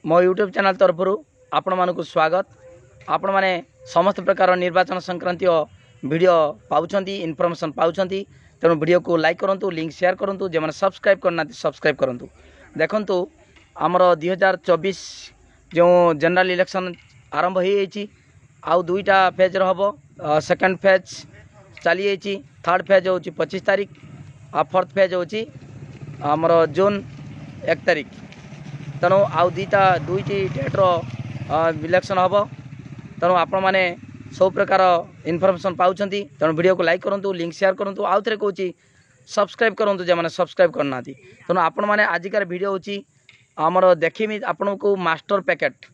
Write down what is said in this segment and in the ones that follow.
मो YouTube channel तरफ आपण मानक स्वागत। आपण माने समस्त प्रकार निर्वाचन संक्रांतीय वीडियो पाउछंती, इनफॉरमेशन पाउछंती। तेणु वीडियो को लाइक करंतु, लिंक शेयर करंतु, जे माने सब्सक्राइब करना सब्सक्राइब करंतु। देखंतु हमर 2024 जो जनरल इलेक्शन आरंभ हो जाइए, आउ दुईटा फेज रहबो। सेकंड फेज चली जाइए, थर्ड फेज होची 25 तारीख आ फोर्थ फेज होची हमर जून 1 तारीख। तेणु आउ दुईटी डेट्र इलेक्शन हम। तेणु आपण मैंने सब प्रकार इनफॉरमेशन पाउछंती। तेणु वीडियो को लाइक करंतु, लिंक शेयर करंतु, आउ थे कहूँ सब्सक्राइब करंतु जे माने सब्सक्राइब करना। तेणु आपण मैंने आजिकार वीडियो होची आमर देखिमी आपण को मास्टर पैकेट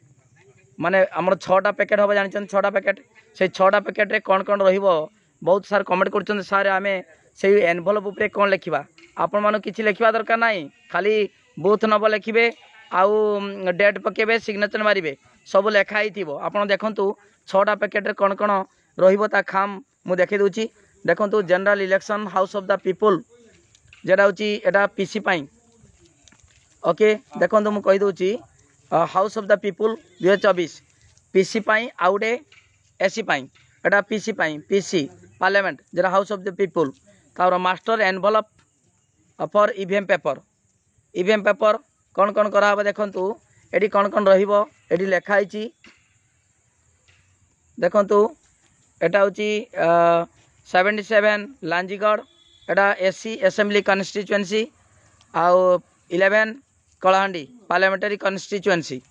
माने आमर 6टा पैकेट हम जानी 6टा पैकेट। से 6टा पैकेट रे कौन कौन रहिबो बहुत सार कमेंट कर सार आमे से एनवलप उपरे कौन लिखा आपण मानो किछि लिखा दरकार नहीं, खाली बूथ नंबर लिखिबे आउ डेट पकेबे, सिग्नेचर मारिबे, सब लेखाई थी। आपड़ देखु 6टा पैकेट रे कौन कौन रहा खाम मु देखी दूची। देखु general election house of the people जेटा हूँ एटा पीसी पाई। ओके देखो मु कही दूची house of the people 2024 PC पाई, आउटे एसी पाई। एटा पीसी पाई, पीसी पार्लियामेंट जेटा हाउस ऑफ द पीपुल। तार master envelope for EVM paper. EVM paper कौन कौन करा देखु ये कौन कौन रही लिखाई। देखु एटा हूँ 77 लांजीगढ़, एटा एसी असेंबली कन्स्टिट्युएंसी, आउ 11 कलाहांडी पार्लियामेंटारी कन्स्टिट्युएंसी।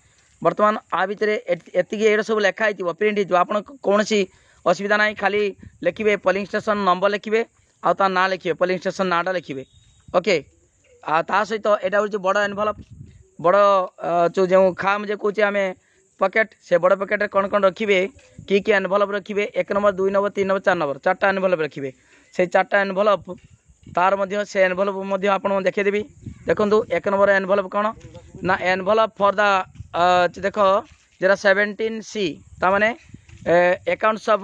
बर्तमान आ भितर एतिक सब लिखाई प्रिंट हो कौन असुविधा ना, खाली लिखिए पोलिंग स्टेशन नंबर लिखिए आ ता ना लिखिए, पोलिंग स्टेशन नाटा लिखिए। ओके ता सहित यहाँ हूँ बड़ एनवलप, बड़ जो खाम जे कहे आम पकेट, से बड़ पकेट कौन कौन रखिए कि एनवलप रखिए 1 नंबर 2 नंबर 3 नंबर 4 नंबर 4टा एनवलप रखिए। से 4टा एनवलप तार मध्य से एनवलप आपको देखीदेवी। देखो 1 नंबर एनवलप कौन ना, एनवलप फॉर द देख जरा 17C ताने accounts of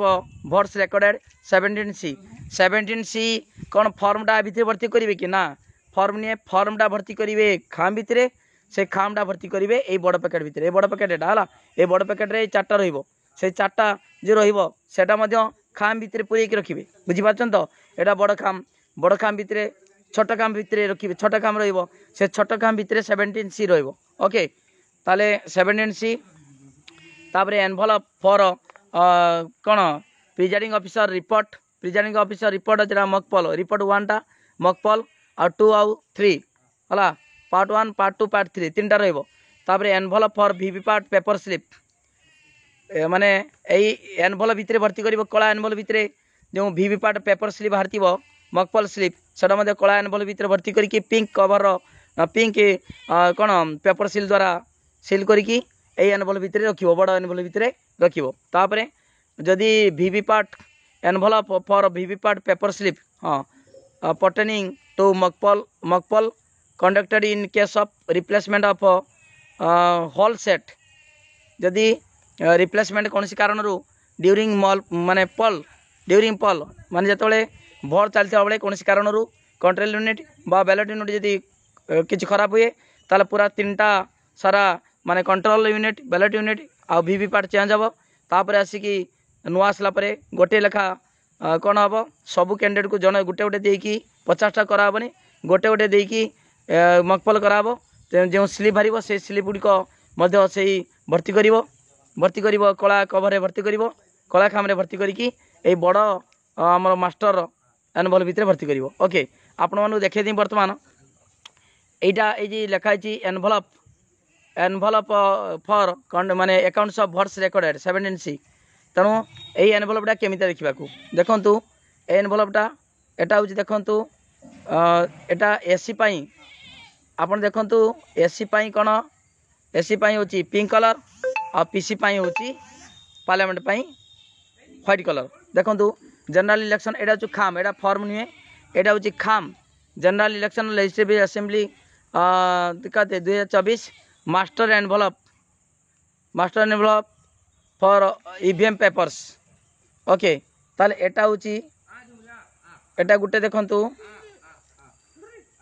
votes recorded 17C। 17C कौन फॉर्मटा भितर भर्ती करेंगे कि ना, फॉर्म नहीं फॉर्मटा भर्ती करेंगे खाम भितर, से खामटा भर्ती करेंगे ये बड़ पैकेट भितर। ये बड़ पैकेट एटा है, ये बड़ पैकेट रे 4टा रहिबो। से 4टा जो रहिबो सेटा मध्य खाम भितर पूरेक रखिए। बुझीपारछन तो एटा बड़ खाम भितर, छोट खाम भितर रखिए। छोट खाम रहिबो, से छोट खाम भितर 17C रहिबो। ओके ताले 17C। तापरे एनवलप फॉर कौन presiding officer report. Presiding officer report जरा मकपल रिपोर्ट 1टा मकपल आ 2 आउ 3 है, पार्ट 1 पार्ट 2 पार्ट 3 3टा रही। Envelope for VVPAT paper slip माने यही एनवलप भितर भर्ती कर कला एनवलप भितर जो वीवीपैट पेपर स्लिप बाहर मकपल स्लिप से कला एनवलप भितर भर्ती करके पिंक कवर पिंक कौन पेपर सिल द्वारा सिल करके एनवलप भितर रखिबो, बड़ एनवलप भितर रखिबो। तापरे जदि VVPAT envelope for VVPAT paper slip हाँ pertaining to mock poll conducted in case of replacement of whole set. जदि रिप्लेसमेंट कौन कारण ड्यूरिंग मॉल माने पल ड्यूरिंग पल माने जिते भोट चलता बेले कौन कारण कंट्रोल यूनिट बा बैलेट यूनिट जदि किसी खराब हुए ताले पूरा 3टा सारा माने कंट्रोल यूनिट बैलेट यूनिट आ वीवीपैट चेंज हम। तापर आसिकी नुआ आसला परे गोटे लेखा कौन हम सबू कैंडिडेट को जन गोटे गोटे देकी 50टा कराबनी, गोटे गोटे देकी मकपल कराब। जो स्लीप बाहर से स्लीप गुड़िक से भर्ती कर कला कवर भर्ती कर कला खाम भर्ती करके बड़ आम मास्टर एनवलप भितर भर्ती कर। ओके आपण मानू देखे दी बर्तमान यहाँ ये लिखाई एनवलप फॉर माने accounts of votes recorded 17C। तेणु यही एनवलपटा केमी देखा देखु एनवलपटा एटा हूँ देखु एटा एसी पाई। आपन देखु एसी पाई कौन एसी पाई हूँ पिंक कलर आ पीसी पाई हूँ पार्लियामेंट पाई व्हाइट कलर। देखु जनरल इलेक्शन एटा हूँ खाम, एटा फॉर्म नुहे, एटा हूँ खाम general election legislative assembly 2024 master envelope for EVM papers. Okay ताले एटा हूँ एटा गुटे देखु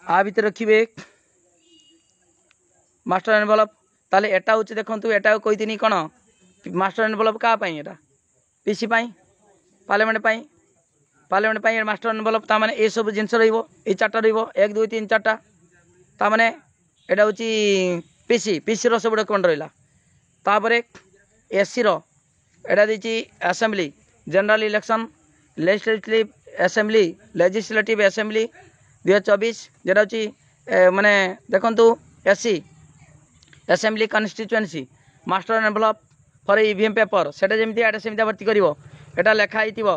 आ भितर रखिए मास्टर एनवलप ताले एटा होची देखंतु एटा कहितिनी कोन मास्टर एनवेलप का पई एटा पीसी पई पार्लियामेंट पई मास्टर एनवेलप ता माने ए सब जिंस रहइबो ए चारटा रहइबो 1 2 3 4टा ता माने एटा होची पीसी रो सब डॉक्यूमेंट रहिला तापरे एससी रो एटा दिची assembly general election legislative assembly 2024 जेटा होची माने देखंतु SC assembly constituency master envelope for EVM paper सेटा जेमती एटा सेमती भर्ती करिवो एटा लेखा आइतिबो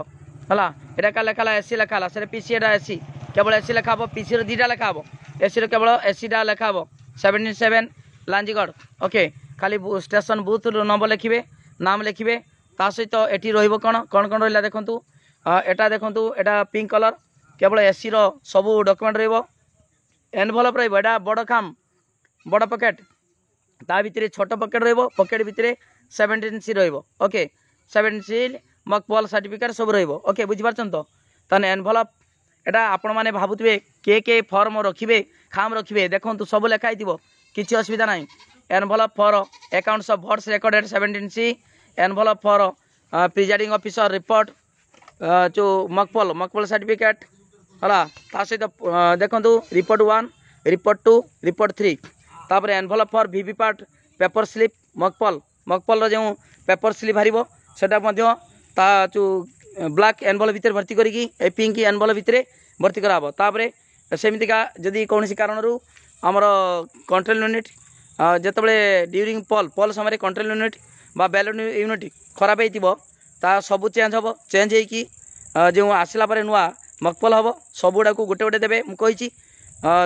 हला एटा का लेखाला एससी लेखाला से पीसी एटा एससी केवल एससी लेखाबो पीसी रो दीटा लेखाबो एससी रो केवल एससी डा लेखाबो 77 लांजीगढ़ ओके खाली स्टेशन बूथ नंबर लिखिबे नाम लिखिबे ता सहित एटी रहिबो कोन कोन कोन रहिला देखंतु एटा देखंतु एटा पिंक कलर केवल एससी रो सब डॉक्यूमेंट रहिबो एनवेलप रहिबो एटा बड़ खाम बड़ पॉकेट ता भितरे छोट पॉकेट रहिबो पॉकेट भितरे 17 सी रहिबो ओके 17 सी मकपल सर्टिफिकेट सब रहिबो ओके बुझि पारछन तो तने एनवेलप एटा आपण माने भाबुतबे के फॉर्म रखिबे खाम रखिबे देखंतु सब लेखा आइतिबो किछि असुविधा नाही envelope for accounts of votes recorded 17 C envelope for presiding officer report जो मकपल सर्टिफिकेट हला ता सहित देखंतु रिपोर्ट 1 रिपोर्ट 2 रिपोर्ट 3 तापर envelope for VVPAT paper slip mock poll जो पेपर स्लिप हारिबो सेटा मध्ये ता जो ब्लैक एनवेलप भितर भर्ती करिकी ए पिंक एनवेलप भितर भर्ती कराबो तापर सेमितिका जदि कोनोसी कारणरू हमर कंट्रोल यूनिट जेतबेले ड्यूरिंग पोल समय कंट्रोल यूनिट बा बैलेट यूनिट खराब होइतिबो ता सब चेंज होबो चेंज हेकी जो आसला परे नुआ मकपल होबो सबुडा को गोटे गोटे देबे मु कहिची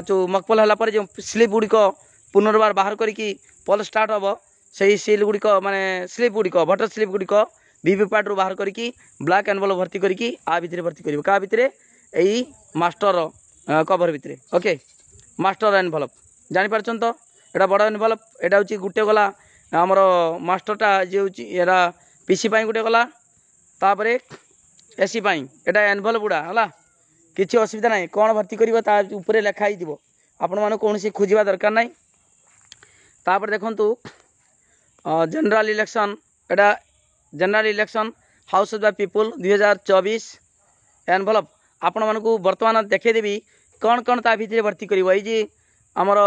जो मकपल हला परे जो स्लिप गुडी को पुनर्बार बाहर करिकी पोल स्टार्ट होबो सही सील गुडी को माने स्लिप गुडी को वोटर स्लिप गुडी को वीवीपैट रु बाहर करिकी ब्लैक एनवेलप भर्ती करिकी आ भितरे भर्ती करिवो का भितरे एई मास्टर कवर भितरे ओके मास्टर एनवेलप जानि पारछन तो एटा बड़ एनवेलप एटा होची गुटे गला हमर मास्टरटा जे होची एरा पीसी पाई गुटे गला तापरे एसी पाई एटा एनवेलप गुडा हला किछि असुविधा नाही कोन भर्ती करिवो ता ऊपरे लेखा आइ दिबो आपण माने कोनसी खोजिबा दरकार नाही तापर देखंतु general election Etah general election house of the people 2024 envelope आपण मानकू वर्तमान देखे देबी कौन कौन ता भितरे भर्ती करिवो एई जे हमर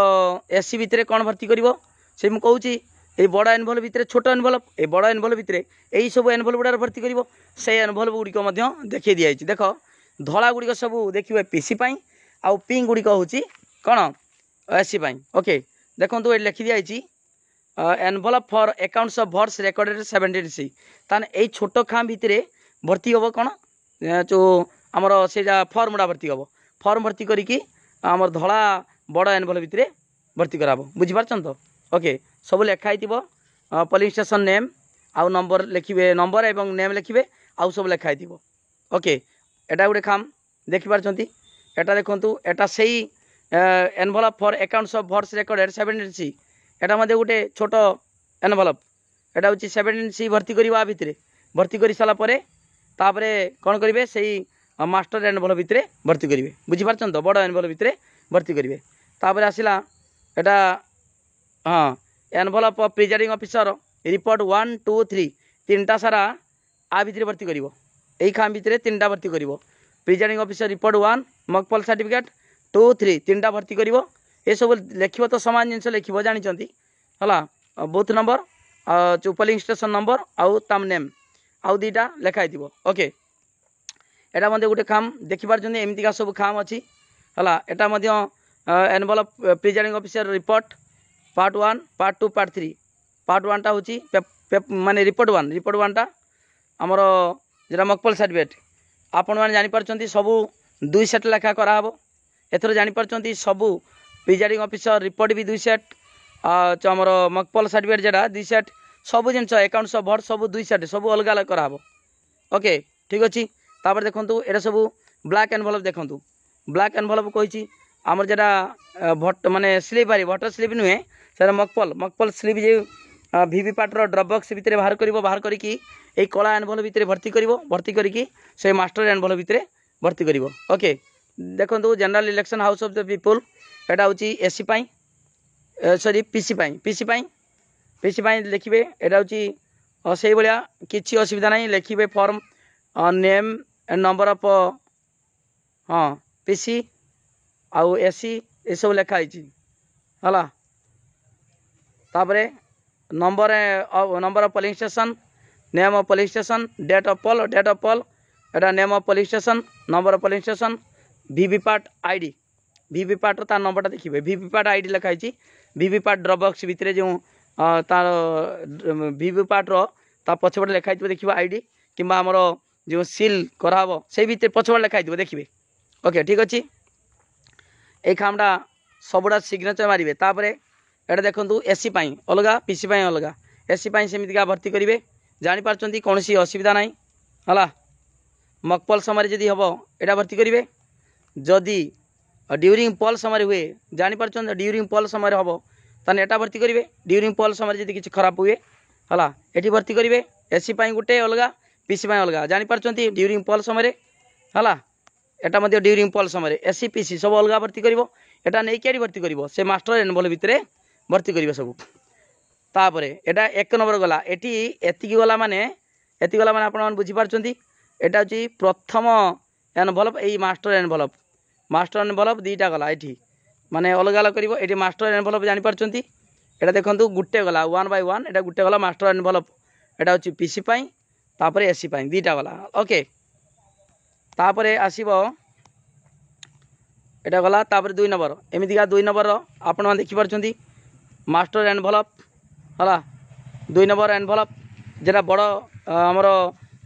एससी भितरे कौन भर्ती करिवो से मु कहूची ए बड़ा एनवेलप भितरे छोट एनवेलप ए बड़ा एनवेलप भितरे एई सब एनवेलप गुडा भर्ती करिवो से एनवेलप गुडी को मध्य देखि दिया छि देखो धला गुडी को सब देखिबे पीसी पाई आ पिंक गुडी को होची कोन एससी पाई ओके देखंतु ए लिखि दिया छि envelope for accounts of votes recorded 17 सी ताने एई छोट खाम भितरे भर्ती होबो कोन जो हमर से जा फॉर्म डा भर्ती होबो फॉर्म भर्ती करिकी हमर धला बड़ एनवेलप भितरे भर्ती कराबो बुझि पारछन तो ओके सब लेखा आइतिबो पोलिंग स्टेशन नेम आउ नंबर लिखिबे नंबर एवं नेम लिखिबे आउ सब लेखा आइतिबो ओके एटा गुडे खाम देखि पारछंती एटा देखंतु एटा सेही envelope for accounts of votes recorded 17 सी एटा मध्ये गुटे छोटो एनवेलप एटा होची 17 सी भर्ती करिवा भितरे भर्ती करि साला परे तापरे कोन करिवे सेही मास्टर एनवेलप भितरे भर्ती करिवे बुझि पारछन तो बड़ एनवेलप भितरे भर्ती करिवे तापरे आसिला एटा हाँ envelope of presiding officer report 1 2 3 तीनटा सारा आ भितरे भर्ती करिवो एई खाम भितरे तीनटा भर्ती करिवो प्रिजाइडिंग ऑफिसर रिपोर्ट 1 मकपल सर्टिफिकेट 2 3 तीनटा भर्ती करिवो ए सब लिखिबो तो समान जिंस लिखिबो जानि चंती हला बूथ नंबर जो पोलिंग स्टेशन नंबर आउ ताम नेम आउ दीटा लेखाई दिबो ओके एटा मध्ये गुटे खाम देखि पार जने एमितिका सब खाम अछि हला एटा मध्ये envelope presiding officer report part 1 part 2 part 3 part 1 टा होची माने रिपोर्ट 1 टा हमर जेरा मकपल सर्टिफिकेट आपण माने जानि परचंती सब 2 सेट लेखा करा हबो एथरो जानि परचंती सब प्रिजाइडिंग ऑफिसर रिपोर्ट भी 2 सेट हमर मकपल सर्टिफिकेट जेरा 2 सेट सब जिंस अकाउंट्स ऑफ वोट सब 2 सेट सब अलग अलग करा हबो ओके ठीक अछि तापर देखंतु एरा सब ब्लैक एनवेलप देखंतु ब्लैक एनवेलप कहिछि हमर जेरा भोट माने स्लिप बारी वोटर स्लिप नुहे सर मकपल स्लिप जे वीवीपैट रो ड्रॉप बॉक्स भितरे बाहर करिवो बाहर करिकी ए कला एनवेलप भितरे भर्ती करिकी से मास्टर एनवेलप भितरे भर्ती करिवो ओके देखंतु general election house of the people एटा होची एससी पाई सॉरी पीसी पाई पीसी लिखिए एटा हूँ से भाया किसी असुविधा नहीं लिखिए form name and number of हाँ पीसी आउ एसी ये सब लिखाई है तापर number of polling station name of polling station date of poll एटा name of polling station number of polling station VVPAT ID VVPAT तार नंबरटा देखिए वीवीपैट आईडी लिखाई वीवीपैट ड्रॉप बॉक्स भितर जो तार वीवीपैट ता पछपटे लिखाई देखिए आईडी कि आमर जो सील कराव से भितर पछपटे लिखाई देखिए ओके ठीक अच्छे ये कामटा सबुटा सिग्नेचर मारे तापर एटा देखो एसी अलग पीसी अलग एसी सेमतिका भर्ती करेंगे जापार कौन असुविधा ना है मकपल समय जदि हम यहाँ भर्ती करेंगे जदि ड्यूरिंग पल समय हुए जापार ड्यूरिंग पल समय हम ताने एटा भर्ती करेंगे ड्यूरिंग पल समय जदि किसी खराब हुए है ये भर्ती करेंगे एसी गोटे अलग पीसी अलग जापार ड्यूरिंग पल समय है एटा ड्यूरिंग पल समय एसी पीसी सब अलग भर्ती कर नहीं क्या भर्ती कर से मास्टर एनवल भितर भर्ती कर सब तापर एटा एक नंबर गला एटी गला माने आप बुझीपार एटा हूँ प्रथम एनवलप यही मास्टर एनवलप दीटा गला ये माने अलग अलग कर मास्टर एनवलप जापार एटा देखो गुटे गला 1 by 1 एटा गुटे गला मास्टर एनवलप एटा हूँ पीसी तापर एसी दीटा गला ओके तापर आसीबो एटा गला तापर 2 नंबर एमतीका 2 नंबर आप देखिपार मास्टर एनवलप है 2 नंबर एनवलप जेटा बड़ आमर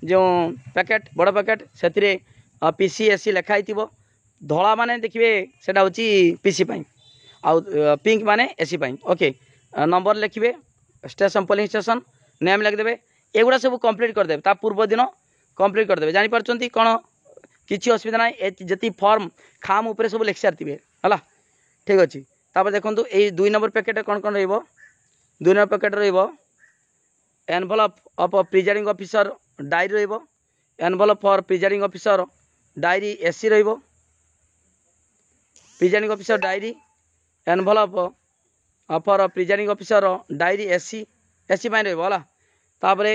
जो पैकेट बड़ पैकेट से पीसी एसी लिखाई धला माने देखिए सेटा हूँ पीसी आउ पिंक माने एसी ओके नंबर लिखिए स्टेशन पोलिंग स्टेशन नेम लिखिदेवे एगुड़ा सब कंप्लीट करदे ता पूर्व दिन कंप्लीट करदे जापार कौन किसी असुविधा ना जी फॉर्म खाम उपर सब लिखि सारी है ठीक अच्छे तापर देखो ये 2 नंबर पैकेट कौन कौन रो 2 नंबर पैकेट रो envelope of presiding officer diary रो envelope for presiding officer diary AC रो presiding officer diary envelope for presiding officer diary AC AC रो तापर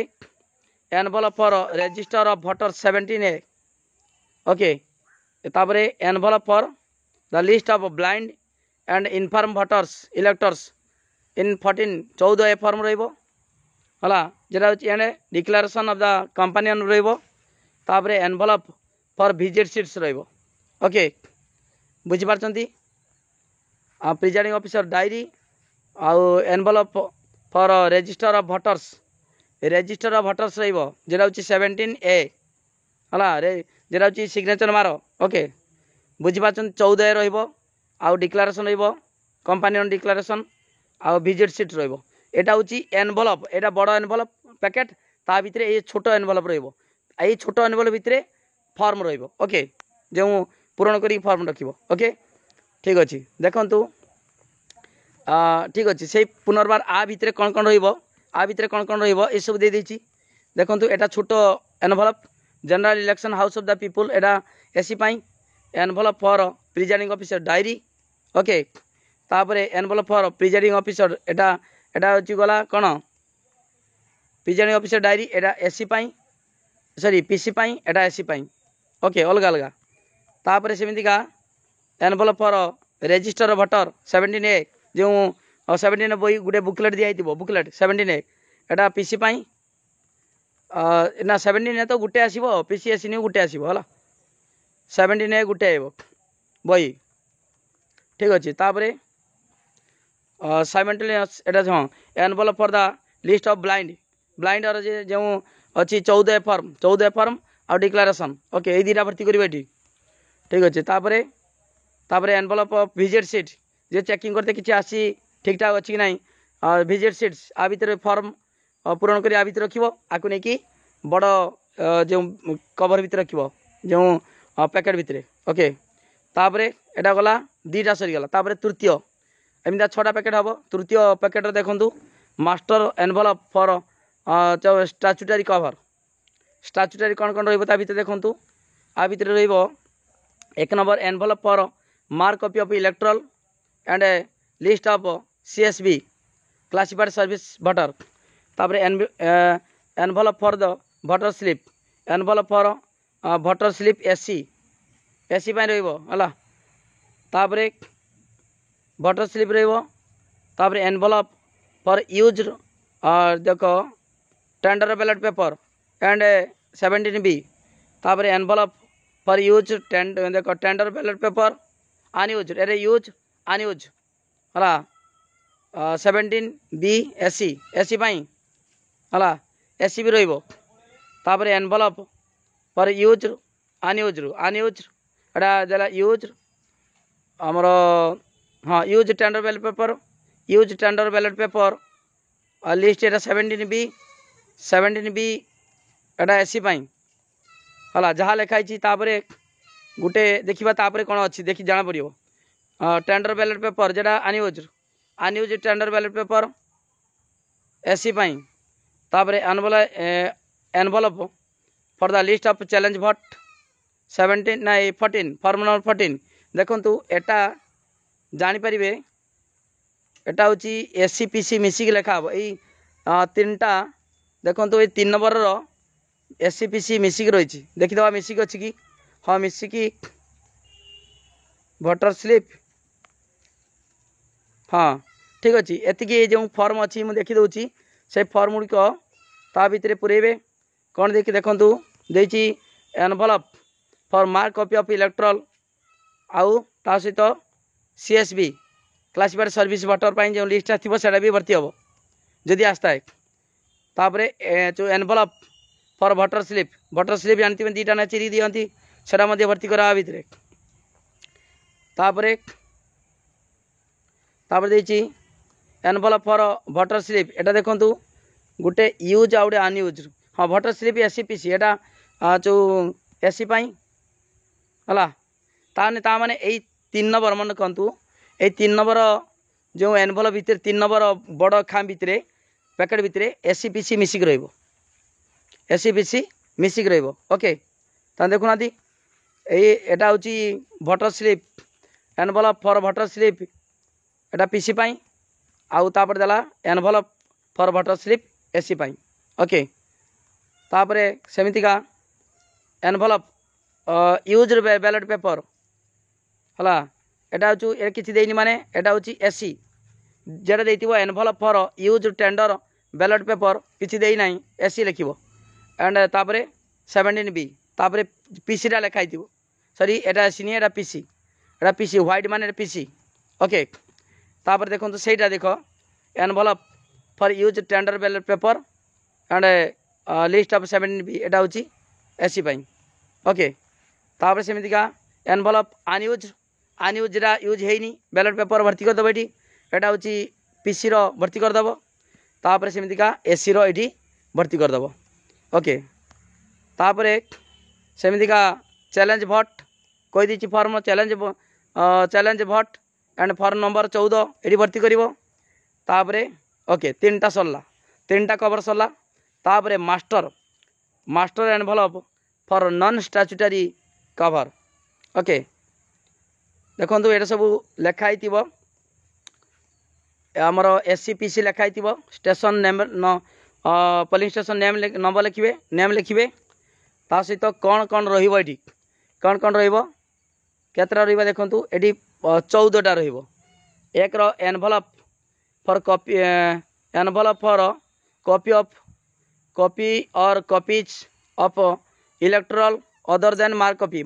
envelope for register of voter 17A okay तापर envelope for the list of blind and infirm voters electors in 14 form रो है जेटा हूँ declaration of the company रोपर envelope for visit seats रो okay बुझीपार presiding officer diary आउ envelope for register of voters रो जेटा हूँ 17A है जेटा हूँ सिग्नेचर मार ओके बुझीपार 14 रो आउ डिक्लेरेशन रो कंपनी डिक्लेरेशन आउ विजिट सीट रो एटा हूँ एनवलप एटा बड़ एनवलप पैकेट ता भितर ये छोट एनवलप रो छोट एनवलप भितर फॉर्म रो ओके जो पूरण कर फॉर्म रख ओके ठीक अच्छे देखु ठीक अच्छे से पुनर्बार आ भितर कौन कौन भितर कौन कौन ये सब दे देछि देखु एटा छोट envelope general election house of the people एटा AC envelope for presiding officer diary okay तापर एनवलप फॉर प्रिजाइडिंग ऑफिसर एटा हूँ गला कौन प्रिजाइडिंग ऑफिसर डायरी एटा एसी सॉरी पीसी एटा एसी ओके अलग अलग तापर सेमतिका envelope for register voter 17A जो 17 बही गोटे बुकलेट दिखाई बुकलेट 17A एटा पीसी ना 17A तो गोटे आसो पीसी एसी नहीं गोटे आसो है 17A गोटे आब बही ठीक अच्छे तापर साइमल्टेनियस एटा हाँ envelope for the list of blind और जो अच्छी 14 फॉर्म आउ डिक्लेरेशन ओके ये दुटा भर्ती करेंगे ये ठीक अच्छे तापर envelope of visit seat J checking करते किसी आसी ठीक ठाक अच्छी कि ना विजिट सीट्स आ भितर फॉर्म पूरण कर आ भितर रखिबो आकु नहीं कि बड़ जो कवर भितर रखिबो जो पैकेट भितर ओके तापर एटा गला दीटा सरीगला तापर तृतीय एमती 6टा पैकेट हम तृतीय पैकेट देखु master envelope for statutory cover statutory कौन कौन रो देखु आ भितर रो 1 नंबर envelope for mark copy of electoral and list of CSB classified service voter तापर envelope for the voter slip envelope for voter slip SC SC पाई रहिबो हला तापर भोटर स्लिप रहिबो तापर एनवलप फॉर यूज देखो tender ballot paper and 17B तापर envelope for use देखो टेंडर बैलेट पेपर अनयूज अरे यूज अनयूज हला 17B एससी एससी पाई हला एससी भी रहिबो तापर envelope for use unused unused एटा देला यूज हमर हाँ use tender ballot paper use tender ballot paper list एटा 17B एटा एससी पाई हला जहाँ लिखाई तापरे गुटे देखिबा तापरे कोन अछि देखि जाना पड़िबो टेंडर बैलेट पेपर जेटा unused unused tender ballot paper SC पाई तापरे envelope for the list of challenge vote 17 ना 14 फॉर्म नंबर 14 देखंतु एटा जानि परिबे एटा होची एससी पीसी मिसिक लेखा हो एई तीनटा देखंतु ए 3 नंबर रो एससी पीसी मिसिक रहिछि देखि दवा मिसिक अछि कि हाँ मिसिक भोटर स्लिप हाँ ठीक अच्छे एतिकी जो फॉर्म अच्छी मुझे देखी दूसरी से फॉर्म गुड़िक ता भितर पुरेबे कौन देखी देखु देती envelope for mark copy of electoral आउ ता सहित सीएसबी क्लासिफाइड सर्विस भोटर पर जो लिस्ट थी से भी भर्ती हम जदि आसता है तापर जो एनवलप फॉर भोटर स्लिप जानते हैं दीटा ना चिरी दिखती सेटा भर्ती करा भितर तापर देती एनवलप फॉर भोटर स्लिप एटा देखु गोटे यूज आ गए अनयूज हाँ भोटर स्लिप एससी पीसी एटा जो एससी पाई हला ता माने यही 3 नंबर मन कहतु ये 3 नंबर जो एनवलप भितर 3 नंबर बड़ खाम भितर पैकेट भितर एससी पीसी मिसिक रहिबो एससी पीसी मिसिक रहिबो ओके ता देखुना एटा होची voter slip envelope for voter slip एटा पीसी पाई आउ तापर देला envelope for voter slip SC पाई ओके तापरे सेमितिका एनवलप यूज बैलेट पेपर हला एटा हूँ ए किसी देनी माने एटा हूँ एससी जेटा देथिबो envelope for use tender ballot paper किसी देई नाही एससी लिखिबो एंड तापरे 17B तापरे पीसी टा लिखाई थिबो सॉरी एटा एससी नहीं एटा पीसी व्हाइट माने पीसी ओके तापर देखो सेटा देखो envelope for use tender ballot paper and list of 17B एटा हूँ एससी पाई ओके तापर सेमितिका एनवलप अनयूज अनयूजरा यूज हैनी बैलेट पेपर भर्ती करदेव ये एटा हूँ पीसी रो भर्ती करदेव तापर सेमितिका एससी रो ये भर्ती करदेव ओके तापर सेमितिका चैलेंज भोट कही the form challenge vote and form number 14 ये भर्ती करिवो तापरे ओके 3टा सरला 3टा कवर सरला तापरे master envelope for non statutory cover okay देखो ये सब लिखाई आमर एससी पीसी लिखाई station name polling station name number लिखिए नेम लिखिए ता सहित कौन कौन रही कौन कौन रेतटा रही देखु ये 14टा एक envelope for copy envelope for copy और copies of electoral other than mark copy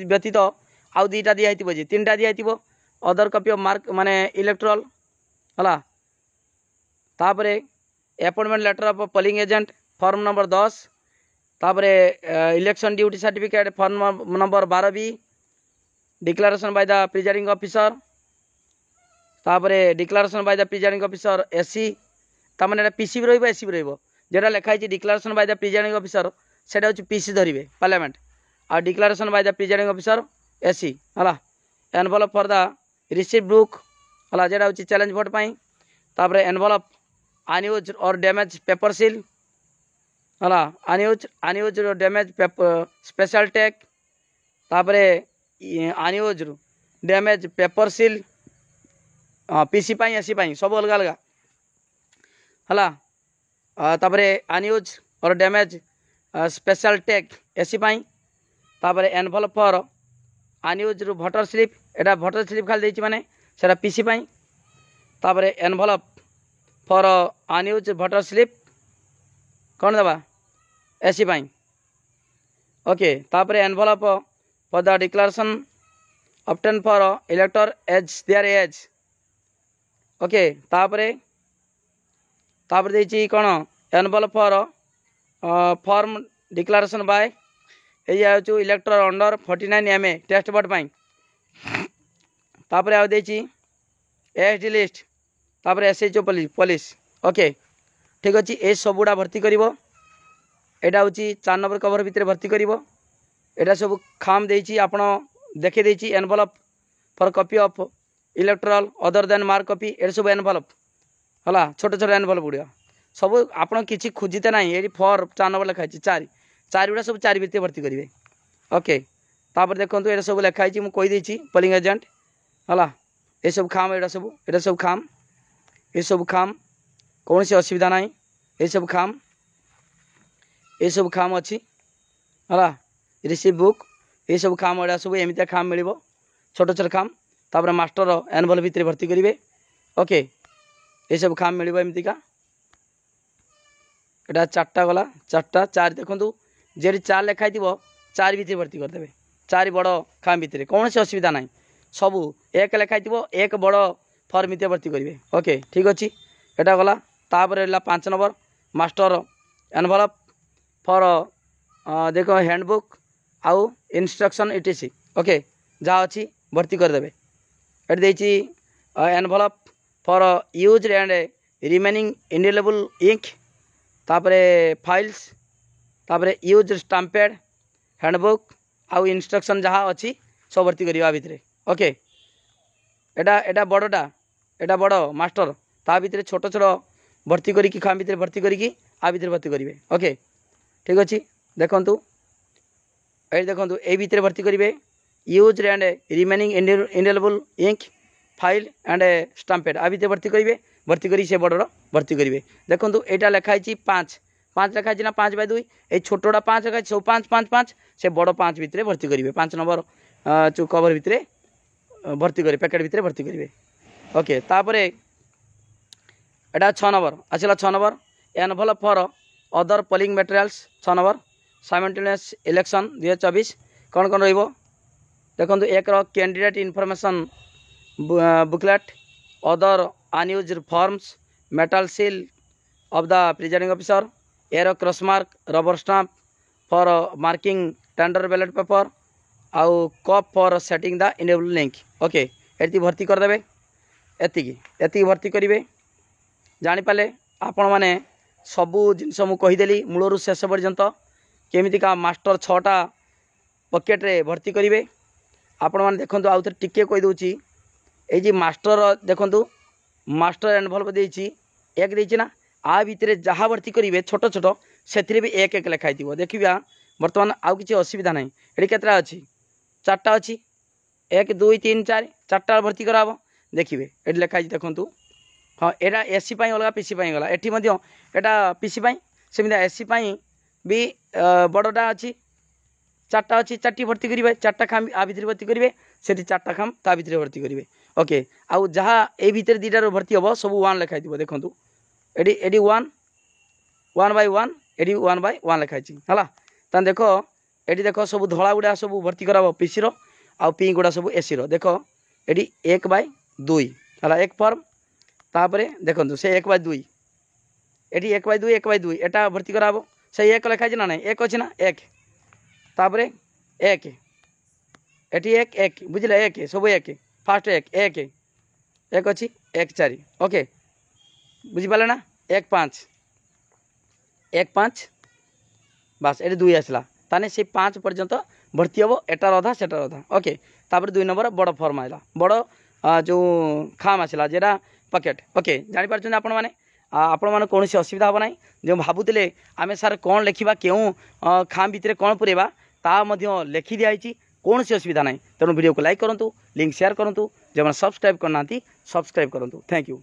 व्यतीत आउ 2टा दिखाई जी 3टा दिखाई अदर कॉपी ऑफ मार्क माने इलेक्ट्रल हला तापरे appointment letter of polling agent form number 10 तापरे election duty certificate form number 12B declaration by the presiding officer तापरे declaration by the presiding officer SC तामाने पीसी भी रहिबो एससी भी रहिबो जेटा लिखाई declaration by the presiding officer सेटा होची पीसी धरिबे पार्लियामेंट आ declaration by the presiding officer SC हला envelope for the receive book हला जेटा होची चैलेंज वोट पाई तापरे एनवलप अनयूज और डैमेज पेपर सील हला unused damage paper special tag तापरे unused damage paper seal PC पाई एससी पाई सब अलग अलग है तापर अनयूज और डैमेज स्पेशल टैग एसी पाई तापर envelope for unused voter slip एटा भोटर स्लिप खाली देछि माने सेटा पीसी पाई तापर envelope for unused voter slip कौन दबा एसी पाई ओके तापर envelope for the declaration obtain for elector as their as okay तापर देछि कौन envelope for form declaration by ये elector under 49 MA test board पाई तापर देछि एसडी लिस्ट तापर SHO पुलिस ओके ठीक अच्छे ये सबुड़ा भर्ती करिवो एटा होची 4 नंबर कवर भितर भर्ती करिवो एटा सब खाम देछि आपण देखि देछि envelope for copy of electoral other than mark copy एटा सब एनवलप हला छोट छोट एनवलप गुडिया सब आपण किछि खुजिते नाही एडी फॉर 4 नंबर लिखा अछि 4 गुडा सब 4 भितर भर्ती करिवे ओके तापर देखंतु एटा सब लिखा अछि मु कहि देछि पोलिंग एजेंट हला ए सब खाम एटा सब खाम ए सब खाम कौन सी असुविधा ना ये सब खाम अच्छी है रिसीव बुक ये सब खाम एड़ा सब एमती खाम मिल छोट छोट खाम तापर मास्टर एनवल भितर भर्ती करेंगे ओके ये सब खाम मिल एमतीका एटा 4टा गला 4टा 4 देखु जे 4 लिखाई 4 भितर भर्ती करदे 4 बड़ खाम भितर कौन सी असुविधा ना सबू 1 लिखाई 1 बड़ फॉर्म भितर भर्ती करेंगे ओके ठीक अच्छे एटा गला तापर 5 नंबर मास्टर एनवलप फॉर देखो हैंडबुक आउ इंस्ट्रक्शन इटीसी ओके जहाँ अच्छी भर्ती करदे ये envelope for use and remaining indelible ink तापर फाइल्स तापर यूज स्टाम्पेड हैंडबुक आउ इंस्ट्रक्शन जहाँ अच्छी सब भर्ती करवा भितर ओके एटा बड़टा एटा बड़ मास्टर ता भितर छोट छोट भर्ती करी खाम भितर भर्ती करी आ भितर भर्ती करेंगे ओके ठीक अच्छे देखु ये देखु ये भितर भर्ती करेंगे use and remaining indelible ink file and stamped आ भितर भर्ती करेंगे भर्ती करी से बड़र भर्ती करेंगे देखु यहाँ लिखाई 5 लिखाई ना 5/2 ये छोटा 5 लिखाई सब 5 से बड़ 5 भितर भर्ती करेंगे 5 नंबर जो कवर भितर भर्ती करेंगे पैकेट भितर भर्ती करेंगे ओके तापर एटा 6 नंबर आसला 6 number envelope for other polling materials 6 number simultaneous election 2024 कौन कौन रहिबो देखंतु एक candidate information booklet other unused forms metal seal of the presiding officer arrow cross mark rubber stamp for marking tender ballot paper आउ cup for setting the indelible ink okay एती भर्ती कर देबे एती भर्ती करेंगे जानीपारे आपण मैंने सबू जिनस मुझेदेली मूलर शेष पर्यंत केमितिका मास्टर 6टा पकेट्रे भर्ती करेंगे आपण मैंने देखो आउ थे टिके कहीदे ये मास्टर देखु मास्टर एनवलप देछि 1 देछि ना आ भितर जहाँ भर्ती करेंगे छोट छोट से भी 1 लिखाई थी देखा बर्तमान आउ कि असुविधा ना ये केतटा अच्छी 4टा अच्छी 1 2 3 4 4टा भर्ती कराब देखिए ये लिखाई देखु हाँ यहाँ एसी अलग पीसी गला एटा पीसी सेमती एसी भी बड़टा अच्छी 4टा अच्छी 4टी भर्ती करेंगे 4टा खाम आ भितर भर्ती करेंगे से 4टा खाम ता भितर भर्ती करेंगे ओके आउ जहाँ ए भितर 2टार भर्ती हम सब 1 लिखाई देखु ये 1/1 ये 1/1 लिखाई है तान देख ये देख सब धला गुड़ा सब भर्ती कराब पीसी आउ पिंक गुड़ा सब एसी देख ये 1/2 है 1 फॉर्म तापर देखो से 1/2 ये 1/2 एटा भर्ती कराब से 1 लिखाई ना 1 अच्छी ना 1 तापर 1 ये 1 बुझे 1 सब 1 फास्ट 1 अच्छी 1 4 ओके बुझिपारे ना 1 5 बास ये 2 आसला ताने से 5 पर्यंत भर्ती हम एटार अधा सेटार अधा ओके तापर 2 नंबर बड़ फॉर्म आला बड़ जो खाम आसला जेटा पकेट ओके जापर आपण मैंने आपण मैंने कौन असुविधा हम ना जो भावुले आम सार कौन लिखा क्यों खाम भितर कौन पुरेबा ता लिखि दिखाई कौन असुविधा ना तेणु वीडियो को लाइक करूँ लिंक शेयर करूँ जो सब्सक्राइब करना सब्सक्राइब करूँ थैंक यू।